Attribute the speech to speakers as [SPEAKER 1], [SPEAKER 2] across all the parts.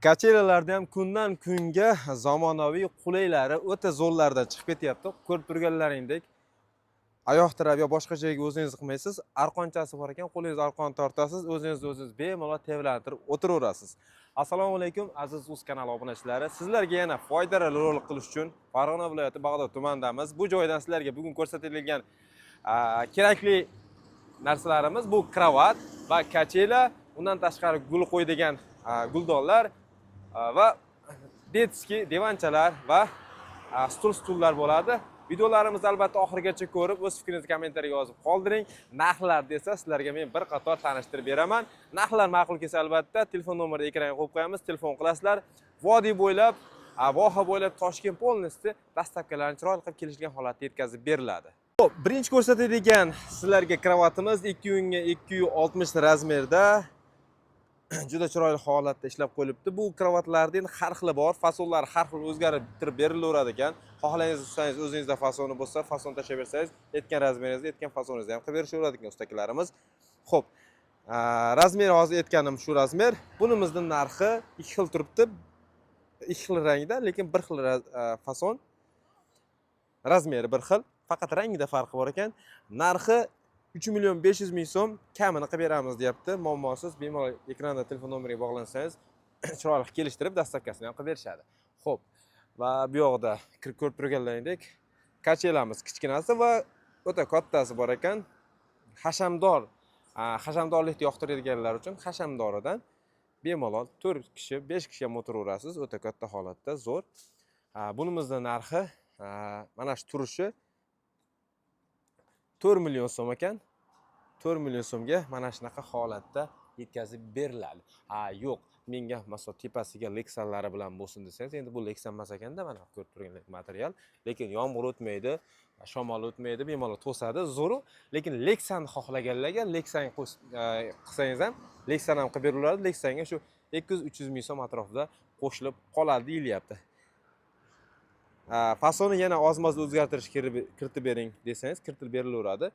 [SPEAKER 1] Kachelalarda ham kundan kunga zamonaviy qulaylari o'ta zo'rlardan chiqib ketyapti. Ko'rib turganlaringdek, oyoq tirab yo boshqa joyga o'zingiz qilmaysiz. Arqonchasi bor ekan, qo'lingiz arqon tortasiz, o'zingiz bemalol tevlantirib o'tiraverasiz. Assalomu alaykum aziz Uz kanali obunachilari. Sizlarga yana foydali rolik qilish uchun Farg'ona viloyati Bag'dod tumanidamiz. Bu joydan sizlarga bugun ko'rsatilgan kerakli narsalarimiz bu kravat va kachela, undan tashqari gul qo'ydigan guldonlar va detskiy divanchalar va stullar bo'ladi. Videolarimizni albatta oxirigacha ko'rib, o'z fikringizni kommentariyga yozib qoldiring. Narxlar desa, sizlarga men bir qator tanishtirib beraman. Narxlar ma'qul kelsa albatta telefon nomerini ekranga qo'yib qo'yamiz, telefon qilasizlar. Vodiy bo'ylab, voha bo'ylab Toshkent polnosti dastavkalarni chiroyli qilib kelishgan holatda yetkazib beriladi. Xo'p, birinchi ko'rsatadigan sizlarga kravatimiz 2 ga 260 razmerda juda chiroyli holatda ishlab qo'yilibdi. Bu kravatlarning har xili bor, fasonlari har xil o'zgarib berilaveradi ekan. Xohlasangiz tutsangiz o'zingizda fasoni bo'lsa, fason tashlab bersangiz, aytgan razmeringizni, aytgan fasoningizni ham qilib berishaveradi ekan ustakalarimiz. Xo'p, razmer hozir aytganim shu razmer. Bunimizning narxi 2 xil turibdi. 2 xil rangda, lekin bir xil fason. Razmeri bir xil, faqat rangida farqi bor ekan. Narxi 3.500.000 so'm kamini qilib beramiz deyapti. Muammosiz bemalol ekranda telefon nomeriga bog'lansangiz chiroyli kelishtirib dastavkasini ham qilib berishadi. Xo'p, va bu yoqda ko'rib turganlaringdek kachelamiz kichkinasi va o'ta kattasi bor ekan. Hashamdorlikni yoqtiradiganlar uchun hashamdoridan bemalol 4 kishi, 5 kishi ham o'tiraverasiz. O'ta katta holatda zo'r. Bunimizning narxi mana shu turishi 4 million so'm ekan. 4 million so'mga mana shunaqa holatda yetkazib beriladi. Yo'q, menga masalan tepasiga leksanlari bilan bo'lsin desangiz, endi bu leksan emas ekanda, mana ko'rib turgan material, lekin yomg'ir o'tmaydi, shamol o'tmaydi, bemalol to'sadi, zo'r. Lekin leksanni xohlaganlarga leksan qilsangiz ham leksan ham qilib beriladi. Leksanga shu 200-300 ming so'm atrofida qo'shilib qoladi deyilyapti. Fasoni yana ozmoz o'zgartirish kiritib bering desangiz, kiritib berilaveradi.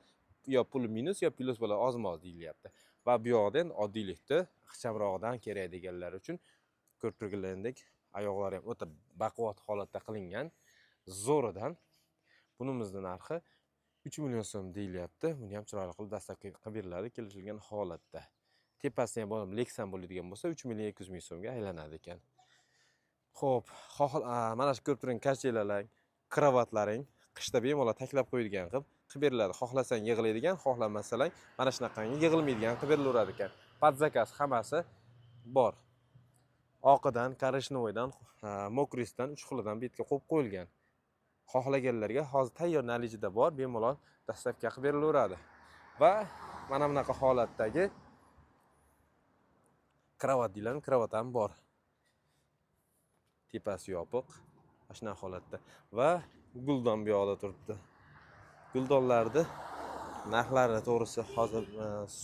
[SPEAKER 1] Yo pul minus yo plus bo'ladi, ozmoz deyilyapti. Va bu yoqdan oddiylikni ixchamroqdan kerak deganlar uchun ko'rib turganlaringdek oyoqlari ham o'ta baquvvat holatda qilingan zo'ridan. Bunimizning narxi 3 million so'm deyilyapti. Buni ham chiroyli qilib dastavka qilib beriladi kelishilgan holatda. Tepasidan ham bo'lib leksan bo'ladigan bo'lsa 3.200.000 so'mga aylanadi ekan. Xo'p, mana shu ko'rib turgan kachelalar, kravatlaring qishda bemalol taklab qo'yilgan qilib beriladi. Xohlasang yig'iladigan, xohlamasalang mana shunaqangi yig'ilmaydigan qilib berilaveradi ekan. Podzakaz hammasi bor. Oqidan, korishnovoydan, mokrisdan, 3 xilidan betga qo'yib qo'yilgan. Xohlaganlarga hozir tayyor nalijida bor, bemalol dastavka qilib berilaveradi. Va mana bunaqa holatdagi kravat deyiladi, kravat ham bor. Tepasi yopiq, mana holatda va guldon bu yoqda turibdi. Guldonlarni narxlari to'g'risi hozir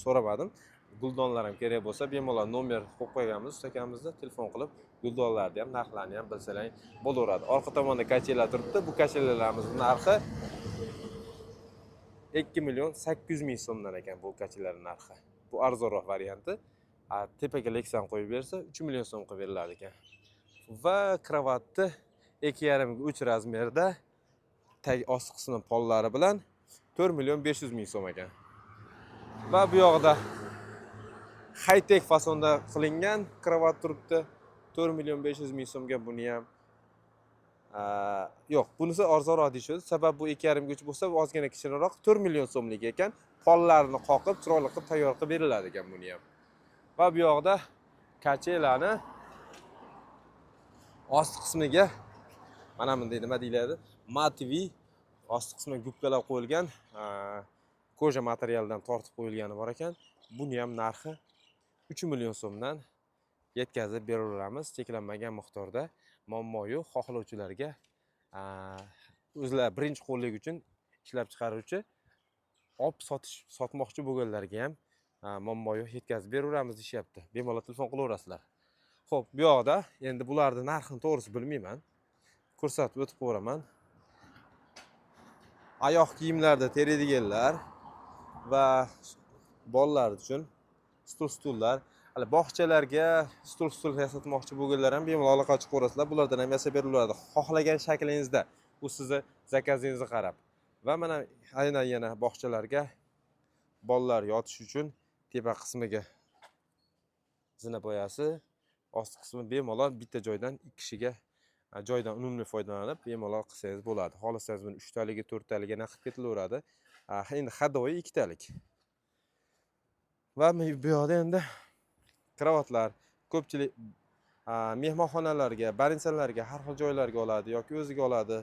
[SPEAKER 1] so'ramadim. Guldonlar ham kerak bo'lsa bemalol nomer qo'yib qo'yganmiz, ustakamizda telefon qilib guldonlarni ham narxlarini ham bilsalar bo'laveradi. Orqa tomonda kachelar turibdi. Bu kachelarimizning narxi 2.800.000 so'mdan ekan bu kachelarning narxi. Bu arzonroq varianti. Tepaga leksan qo'yib bersa 3 million so'm qilib beriladi ekan. Va kravatni 2.5 ga 3 razmerda tag osti qismi pollari bilan 4.500.000 so'm ekan. Va bu yoqda high-tech fasonda qilingan kravat turibdi. 4.500.000 so'mga buni ham yo'q, bunisi arzonroq deyishadi. Sabab bu 2.5 ga 3 bo'lsa, ozgina kichikroq 4 million so'mlik ekan. Pollarini qoqib, chiroyli qilib tayyor qilib beriladi ekan buni ham. Va bu yoqda kachelani osti qismiga mana bunday nima deyiladi? Matvi osti qismiga gubkalar qo'yilgan, koja materialdan tortib qo'yilgani bor ekan. Buni ham narxi 3 million so'mdan yetkazib beraveramiz. Cheklanmagan miqdorda muammo yo'q. Xohlovchilarga o'zlari birinchi qo'llik uchun ishlab chiqaruvchi olib sotmoqchi bo'lganlarga ham muammo yo'q, yetkazib beraveramiz deyapti. Bemalol telefon qilaverasizlar. Xo'p, bu yoqda endi bularning narxini to'g'risi bilmayman. Ko'rsatib o'tib qo'raman. Oyoq kiyimlarda teradiganlar va bolalar uchun stullar. hali bog'chalarga stul yasatmoqchi bo'lganlar ham bemalol aloqa chiqaverasizlar. Bulardan ham yasab beriladi. Xohlagan shaklingizda, bu sizni zakazingizga qarab. Va mana aynan yana bog'chalarga bolalar yotish uchun tepa qismiga zinapoyasi, osti qismi bemalol bitta joydan ikki kishiga joydan unumli foydalanib bemalol qilsangiz bo'ladi. Xohlasangiz buni 3 taligi, 4 taliga qilib ketilaveradi. Endi hadoyi 2 talik. Va bu yoqda endi kravatlar ko'pchilik mehmonxonalarga, больницаlarga, har xil joylarga oladi yoki o'ziga oladi,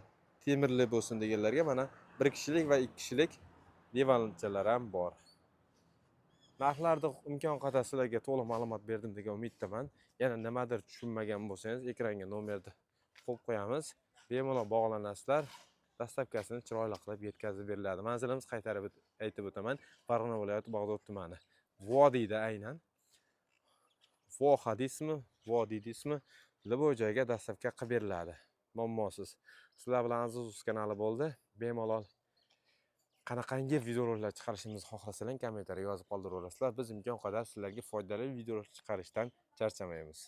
[SPEAKER 1] temirli bo'lsin deganlarga mana 1 kishilik va 2 kishilik divanchalar ham bor. Narxlarni imkon qadar sizlarga to'liq ma'lumot berdim degan umiddaman. Yana nimadir tushunmagan bo'lsangiz, ekranga nomerni qo'yib qo'yamiz. Bemalol bog'lanasizlar. Dastavkasini chiroyli qilib yetkazib beriladi. Manzilimiz qaytarib aytib o'taman. Farg'ona viloyati Bag'dod tumani. Vodiyda aynan. Voha deysizmi, Vodiy deysizmi, bu joyga dastavka qilib beriladi. Muammosiz. Sizlar bilan Aziz kanali bo'ldi. Bemalol qanaqangi videoroliklar chiqarishimizni xohlasangiz kommentariya yozib qoldiraverasizlar. Biz imkon qadar sizlarga foydali videorolik chiqarishdan charchamaymiz.